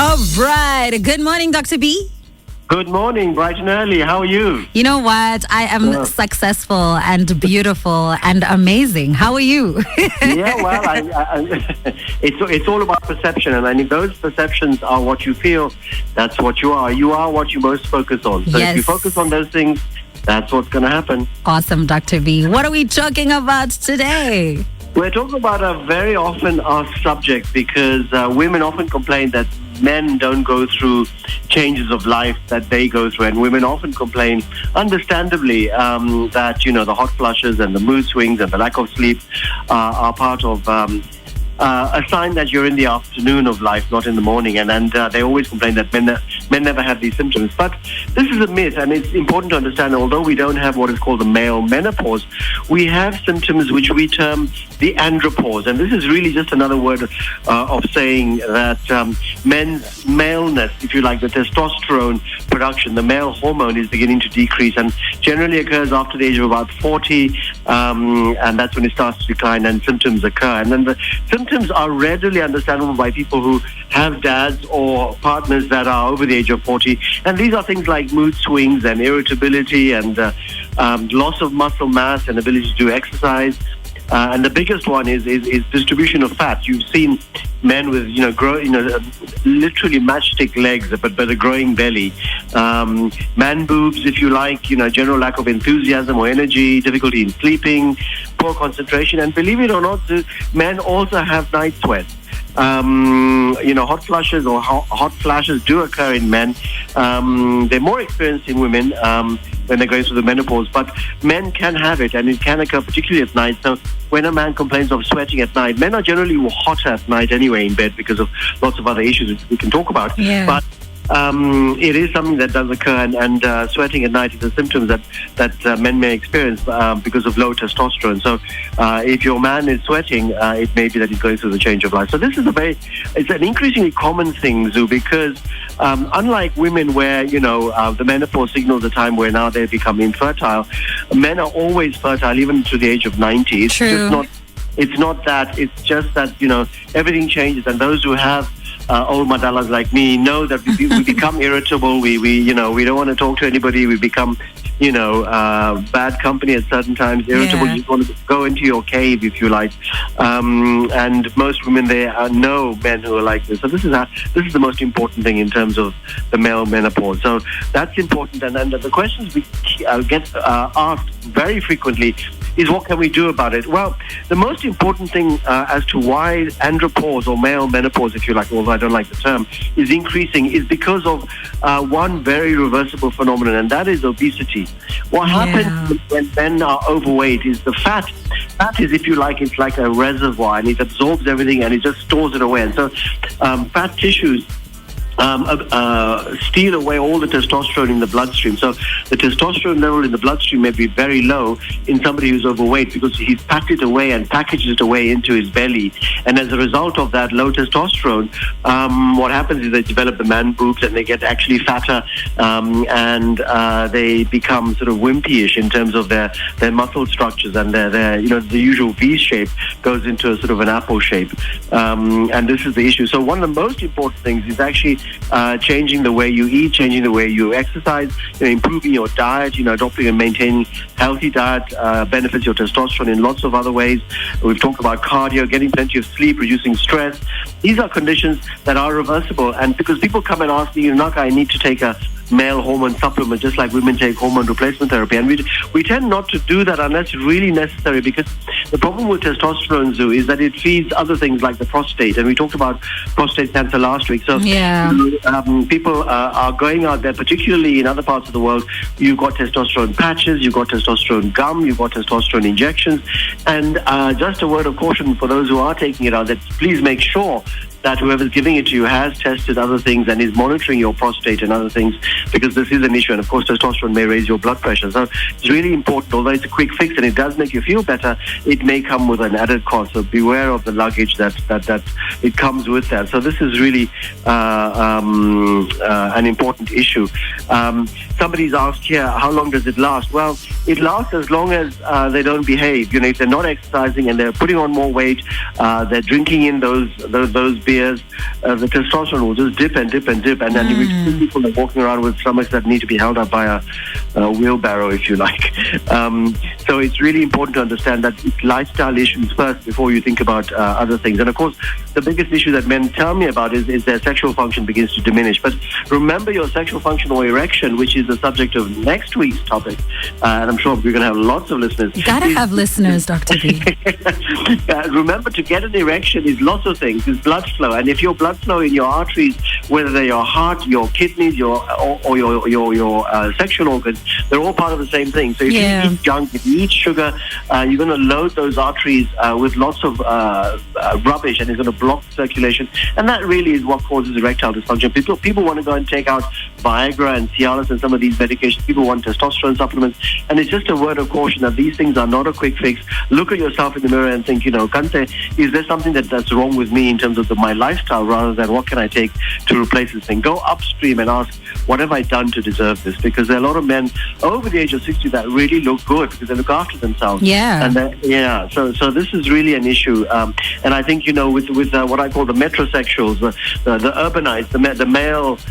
All right. Good morning, Dr. B. Good morning, bright and early. How are you? You know what? I am successful and beautiful and amazing. How are you? Yeah, well, it's all about perception. And if those perceptions are what you feel, that's what you are. You are what you most focus on. So if you focus on those things, that's what's going to happen. Awesome, Dr. B. What are we talking about today? We're talking about a very often asked subject because women often complain that men don't go through changes of life that they go through, and women often complain, understandably, that the hot flushes and the mood swings and the lack of sleep are part of a sign that you're in the afternoon of life, not in the morning, and they always complain that men never have these symptoms. But this is a myth, and it's important to understand. Although we don't have what is called the male menopause, we have symptoms which we term the andropause, and this is really just another word of saying that men's maleness, if you like, the testosterone production, the male hormone, is beginning to decrease, and generally occurs after the age of about 40, and that's when it starts to decline and symptoms occur. And then the symptoms are readily understandable by people who have dads or partners that are over the age of 40, and these are things like mood swings and irritability and loss of muscle mass and ability to do exercise. And the biggest one is distribution of fat. You've seen men with literally matchstick legs, but a growing belly, man boobs, if you like, general lack of enthusiasm or energy, difficulty in sleeping, poor concentration, and believe it or not, men also have night sweats. Hot flushes or hot flashes do occur in men. They're more experienced in women when they're going through the menopause, but men can have it, and it can occur particularly at night. So when a man complains of sweating at night, men are generally hotter at night anyway in bed because of lots of other issues which we can talk about. Yeah. But it is something that does occur, and sweating at night is a symptom that men may experience because of low testosterone. So if your man is sweating, it may be that he's going through the change of life. So this is it's an increasingly common thing, Zoo, because unlike women where, the menopause signals a time where now they become infertile, men are always fertile even to the age of 90. It's just not. It's not that. It's just that, everything changes, and those who have old madalas like me know that we become irritable. We don't want to talk to anybody. We become, bad company at certain times. Irritable. You just want to go into your cave, if you like. And most women there know men who are like this. So this is the most important thing in terms of the male menopause. So that's important. And the questions we get asked very frequently is, what can we do about it? Well, the most important thing as to why andropause, or male menopause, if you like, although I don't like the term, is increasing is because of one very reversible phenomenon, and that is obesity. What happens when men are overweight is the fat. Fat is, if you like, it's like a reservoir, and it absorbs everything and it just stores it away. And so fat tissues steal away all the testosterone in the bloodstream. So the testosterone level in the bloodstream may be very low in somebody who's overweight because he's packed it away and packaged it away into his belly. And as a result of that low testosterone, what happens is they develop the man boobs, and they get actually fatter, and they become sort of wimpyish in terms of their muscle structures, and their the usual V shape goes into a sort of an apple shape. And this is the issue. So one of the most important things is actually changing the way you eat, changing the way you exercise, improving your diet, adopting and maintaining healthy diet benefits your testosterone in lots of other ways. We've talked about cardio, getting plenty of sleep, reducing stress. These are conditions that are reversible. And because people come and ask me, Naka, I need to take a male hormone supplement, just like women take hormone replacement therapy. And we tend not to do that unless it's really necessary, because the problem with testosterone, Zoo, is that it feeds other things like the prostate. And we talked about prostate cancer last week. So people are going out there, particularly in other parts of the world. You've got testosterone patches, you've got testosterone gum, you've got testosterone injections. And just a word of caution for those who are taking it out, that please make sure that whoever's giving it to you has tested other things and is monitoring your prostate and other things, because this is an issue. And of course, testosterone may raise your blood pressure. So it's really important. Although it's a quick fix and it does make you feel better, it may come with an added cost. So beware of the luggage that it comes with that. So this is really an important issue. Some somebody's asked here, how long does it last? Well, it lasts as long as they don't behave. If they're not exercising and they're putting on more weight, they're drinking in those beers, the testosterone will just dip and dip and dip. And then you see people that are walking around with stomachs that need to be held up by a wheelbarrow, if you like. So it's really important to understand that it's lifestyle issues first before you think about other things. And of course, the biggest issue that men tell me about is their sexual function begins to diminish. But remember your sexual function or erection, which is the subject of next week's topic. And I'm sure we're going to have lots of listeners. You gotta have listeners, Dr. B. Remember, to get an erection is lots of things. It's blood flow. And if your blood flow in your arteries, whether they're your heart, your kidneys, your sexual organs, they're all part of the same thing. So if you eat junk, if you eat sugar, you're going to load those arteries with lots of rubbish, and it's going to block circulation. And that really is what causes erectile dysfunction. People want to go and take out Viagra and Cialis and some of these medications. People want testosterone supplements. And it's just a word of caution that these things are not a quick fix. Look at yourself in the mirror and think, Kante, is there something that's wrong with me in terms of my lifestyle, rather than what can I take to replace this thing? Go upstream and ask, what have I done to deserve this? Because there are a lot of men over the age of 60 that really look good because they look after themselves. Yeah. And so this is really an issue. And I think, with what I call the metrosexuals, the urbanites, the males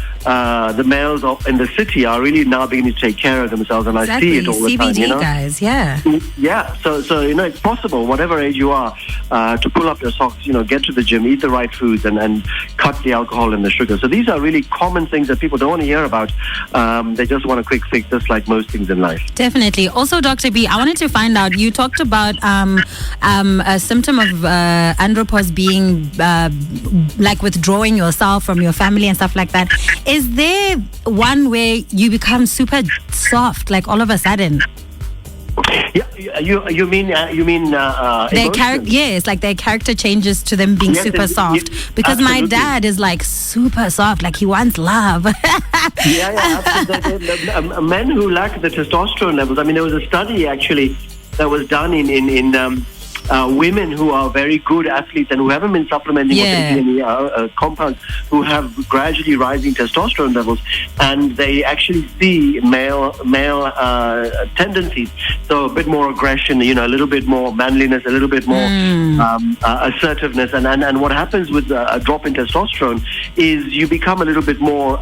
in the city are really now beginning to take care of themselves, and exactly. I see it all the CBD time. Guys, yeah. Yeah. So it's possible, whatever age you are, to pull up your socks, get to the gym, eat the right foods, and cut the alcohol and the sugar. So these are really common things that people don't want to hear about. They just want a quick fix, just like most things in life. Definitely. Also, Dr. B, I wanted to find out, you talked about a symptom of andropause being like withdrawing yourself from your family and stuff like that. Is there one where you become super soft, like all of a sudden? Yeah, you mean their character? Yes, like their character changes to them being super soft. Because absolutely. My dad is like super soft, like he wants love. Absolutely. Men who lack the testosterone levels. I mean, there was a study actually that was done in women who are very good athletes and who haven't been supplementing or taking any compounds, who have gradually rising testosterone levels, and they actually see male tendencies. So a bit more aggression, a little bit more manliness, a little bit more assertiveness, and what happens with a drop in testosterone is you become a little bit more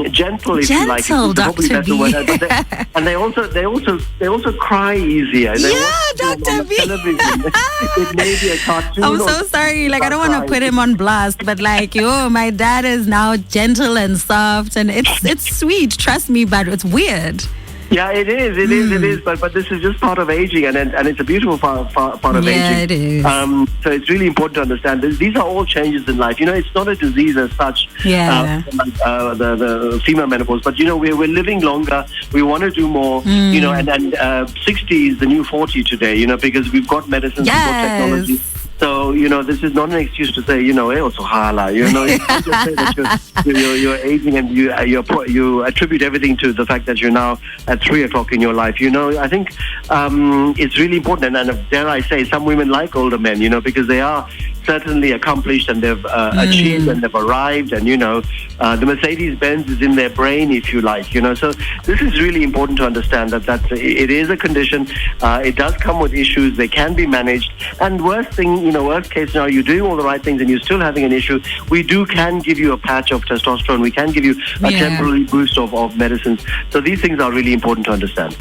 gentle, if you like. Dr. B. And they also cry easier. Dr. B. It may be a cartoon. I'm so sorry. Like, I don't want to put him on blast, but like, my dad is now gentle and soft, and it's sweet. Trust me, but it's weird. Yeah, it is. But this is just part of aging, and it's a beautiful part of aging. Yeah, it is. So it's really important to understand these are all changes in life. It's not a disease as such. Yeah. The female menopause, but we're living longer. We want to do more. And 60 is the new 40 today. Because we've got medicines, we've got technology. So, this is not an excuse to say, also hala. You can't just say that you're aging and you attribute everything to the fact that you're now at 3 o'clock in your life. I think it's really important. And dare I say, some women like older men, because they are certainly accomplished and they've achieved and they've arrived. And, the Mercedes-Benz is in their brain, if you like. So this is really important to understand that it is a condition. It does come with issues. They can be managed. And worst case now, you're doing all the right things and you're still having an issue, we can give you a patch of testosterone. We can give you a temporary boost of medicines. So these things are really important to understand.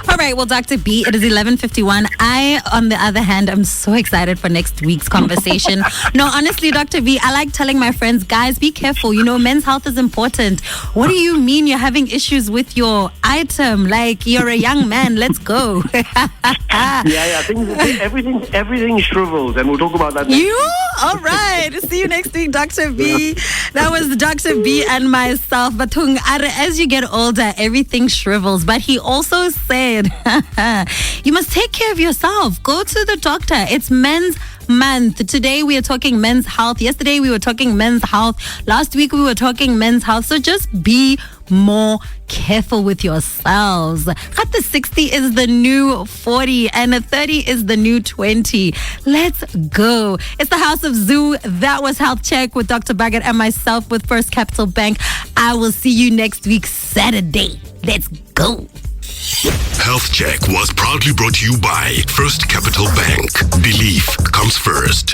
All right, well, Dr. B, it is 11:51. I, on the other hand, am so excited for next week's conversation. No, honestly, Dr. B, I like telling my friends, guys, be careful. Men's health is important. What do you mean you're having issues with your item? Like, you're a young man. Let's go. I think everything shrivels, and we'll talk about that next week. All right. See you next week, Dr. B. That was Dr. B and myself. Batung, as you get older, everything shrivels. But he also said, you must take care of yourself. Go to the doctor. It's Men's Month. Today we are talking men's health. Yesterday we were talking men's health. Last week we were talking men's health. So just be more careful with yourselves. Got the 60 is the new 40 and a 30 is the new 20. Let's go. It's the House of Zoo. That was Health Check with Dr. Baggett and myself with First Capital Bank. I will see you next week, Saturday. Let's go. Health Check was proudly brought to you by First Capital Bank. Belief comes first.